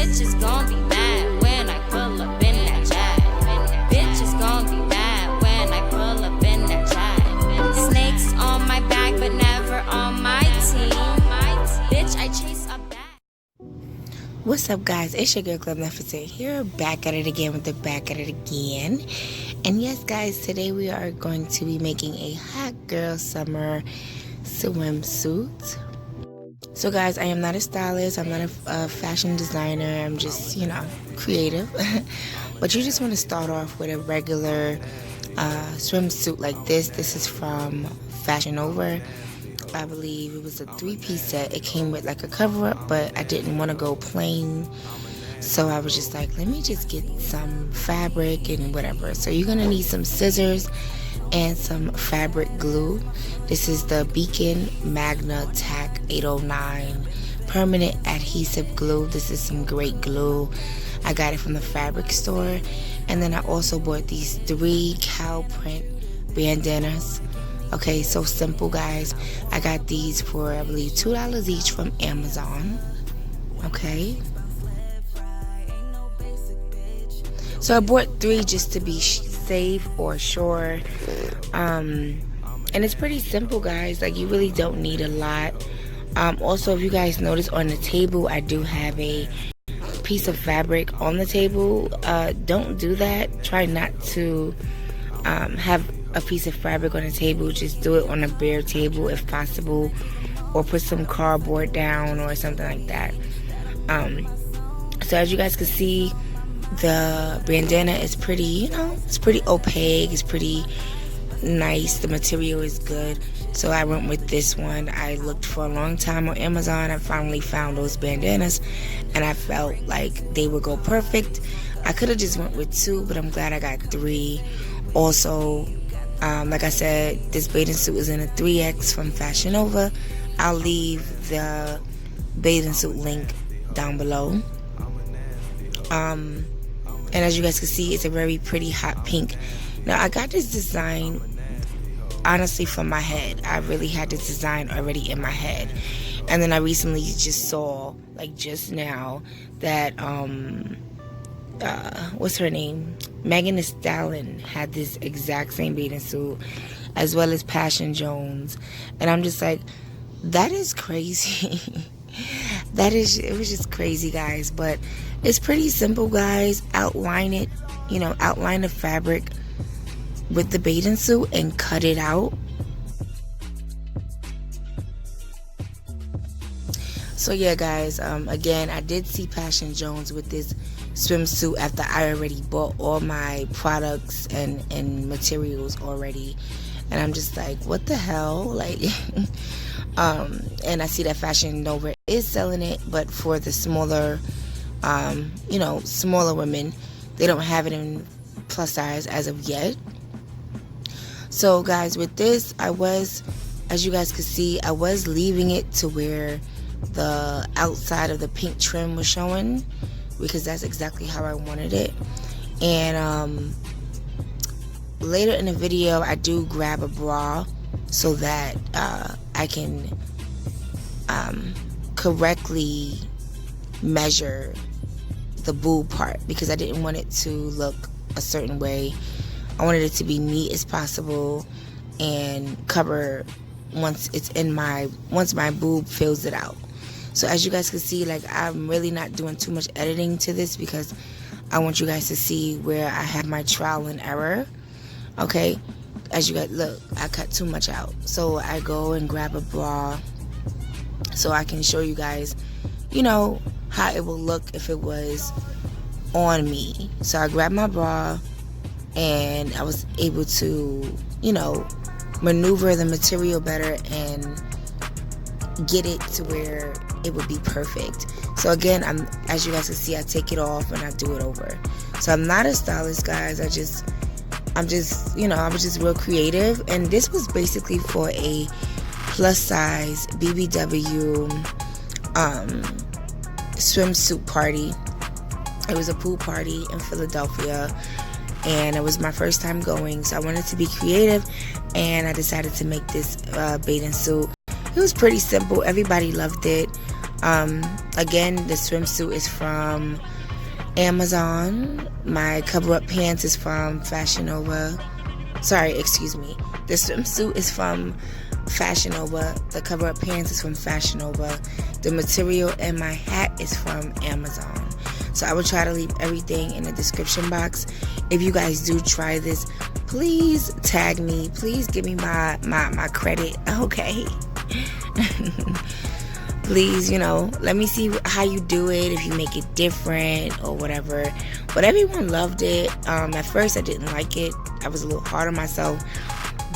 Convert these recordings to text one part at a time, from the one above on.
Bitches gon' be mad when I pull up in that jag. Bitches gon' be mad when I pull up in that jag. Snakes on my back but never on my team. Bitch, I chase a bag. What's up, guys? It's your girl GlamNefercent here, back at it again with the back at it again. And yes, guys, today we are going to be making a hot girl summer swimsuit. So guys, I am not a stylist, I'm not a fashion designer, I'm just, creative. But you just want to start off with a regular swimsuit like this. This is from Fashion Over. I believe it was a 3-piece set. It came with like a cover up, but I didn't want to go plain, so I was just like, let me just get some fabric and whatever. So you're gonna need some scissors and some fabric glue. This is the Bikini Magna Tack 809 permanent adhesive glue. This is some great glue. I got it from the fabric store. And then I also bought these 3 cow print bandanas. Okay, so simple, guys. I got these for, I believe, $2 each from Amazon. Okay. So I bought 3 just to be safe or sure. And it's pretty simple, guys. Like, you really don't need a lot. Also, if you guys notice on the table, I do have a piece of fabric on the table. Don't do that. Try not to have a piece of fabric on the table. Just do it on a bare table if possible, or put some cardboard down or something like that. So as you guys can see, the bandana is pretty, it's pretty opaque, it's pretty nice, the material is good. So I went with this one. I looked for a long time on Amazon. I finally found those bandanas and I felt like they would go perfect. I could have just went with 2, but I'm glad I got 3. Also, like I said, this bathing suit is in a 3X from Fashion Over. I'll leave the bathing suit link down below. And as you guys can see, it's a very pretty hot pink. Now, I got this design honestly from my head. I really had this design already in my head. And then I recently just saw, like just now, that what's her name? Megan Thee Stallion had this exact same bathing suit, as well as Passion Jones. And I'm just like, that is crazy. It was just crazy, guys. But it's pretty simple, guys. Outline it, outline the fabric with the bathing suit and cut it out. So yeah, guys, again, I did see Passion Jones with this swimsuit after I already bought all my products and materials already, and I'm just like, what the hell, like and I see that Fashion Nova is selling it, but for the smaller smaller women, they don't have it in plus size as of yet. So guys, with this, as you guys could see, I was leaving it to where the outside of the pink trim was showing, because that's exactly how I wanted it. And later in the video, I do grab a bra so that I can correctly measure the boob part, because I didn't want it to look a certain way. I wanted it to be neat as possible and cover once my boob fills it out. So as you guys can see, like, I'm really not doing too much editing to this, because I want you guys to see where I have my trial and error. Okay, as you guys look, I cut too much out, so I go and grab a bra so I can show you guys, how it will look if it was on me. So I grabbed my bra and I was able to, maneuver the material better and get it to where it would be perfect. So again, as you guys can see, I take it off and I do it over. So I'm not a stylist, guys. I was just real creative, and this was basically for a plus size BBW swimsuit party. It was a pool party in Philadelphia, and it was my first time going, so I wanted to be creative, and I decided to make this bathing suit. It was pretty simple. Everybody loved it. Again, the swimsuit is from Amazon. My cover-up pants is from Fashion Nova. Sorry, excuse me. The swimsuit is from Fashion Nova. The cover-up pants is from Fashion Nova. The material and my hat is from Amazon. So I will try to leave everything in the description box. If you guys do try this, please tag me. Please give me my credit, okay? Please, you know, let me see how you do it, if you make it different or whatever. But everyone loved it. At first I didn't like it. I was a little hard on myself,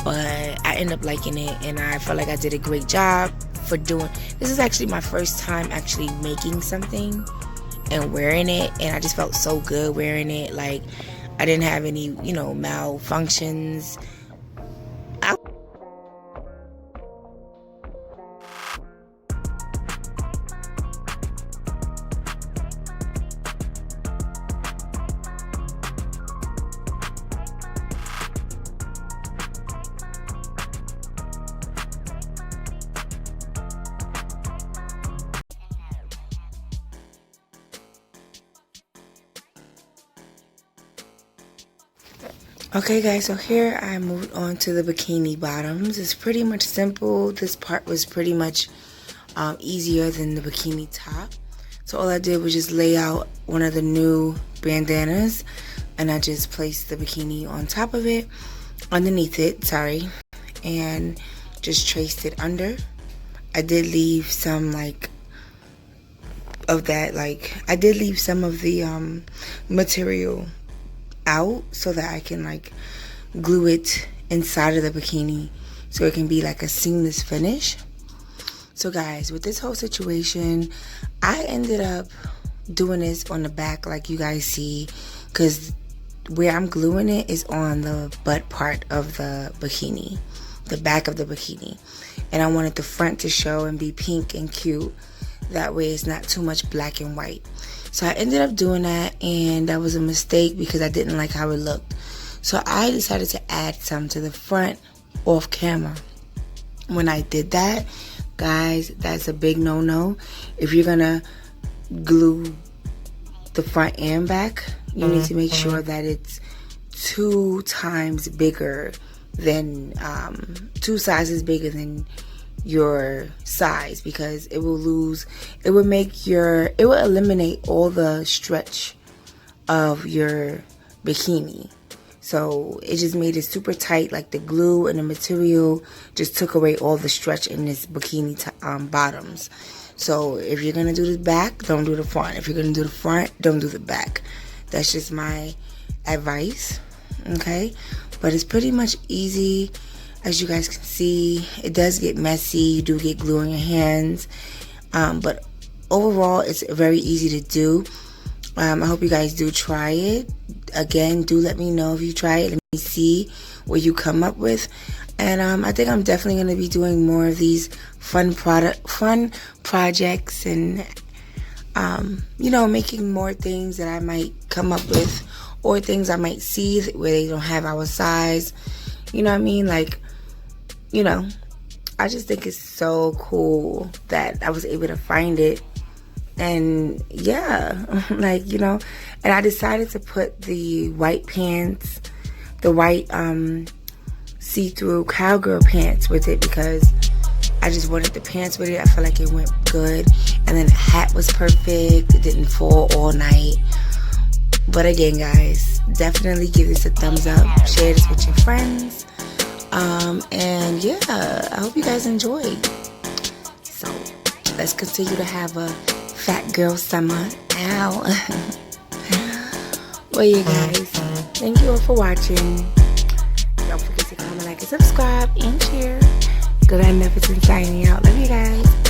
but I ended up liking it, and I felt like I did a great job for doing. This is actually my first time actually making something and wearing it, and I just felt so good wearing it. Like, I didn't have any, you know, malfunctions. Okay guys, so here I moved on to the bikini bottoms. It's pretty much simple. This part was pretty much easier than the bikini top. So all I did was just lay out one of the new bandanas, and I just placed the bikini on top of it, underneath it, sorry, and just traced it under. I did leave some of the material out so that I can glue it inside of the bikini so it can be like a seamless finish. So guys, with this whole situation, I ended up doing this on the back like you guys see, because where I'm gluing it is on the butt part of the bikini, the back of the bikini, and I wanted the front to show and be pink and cute. That way it's not too much black and white. So I ended up doing that, and that was a mistake because I didn't like how it looked. So I decided to add some to the front off camera. When I did that, guys, that's a big no-no. If you're gonna glue the front and back, you need to make sure that it's 2 times bigger than 2 sizes bigger than your size, because it will eliminate all the stretch of your bikini. So it just made it super tight. Like, the glue and the material just took away all the stretch in this bikini bottoms. So if you're gonna do the back, don't do the front. If you're gonna do the front, don't do the back. That's just my advice, okay? But it's pretty much easy. As you guys can see, it does get messy. You do get glue in your hands. But overall, it's very easy to do. I hope you guys do try it. Again, do let me know if you try it. Let me see what you come up with. And I think I'm definitely going to be doing more of these fun projects, and you know, making more things that I might come up with, or things I might see where they don't have our size. You know what I mean? Like, you know, I just think it's so cool that I was able to find it. And yeah, like, you know, and I decided to put the white pants, the white see-through cowgirl pants with it, because I just wanted the pants with it. I felt like it went good. And then the hat was perfect. It didn't fall all night. But again, guys, definitely give this a thumbs up. Share this with your friends. And yeah, I hope you guys enjoyed. So let's continue to have a fat girl summer. Ow. Well, you guys, thank you all for watching. Don't forget to comment, like, and subscribe, and share. GlamNefercent signing out. Love you guys.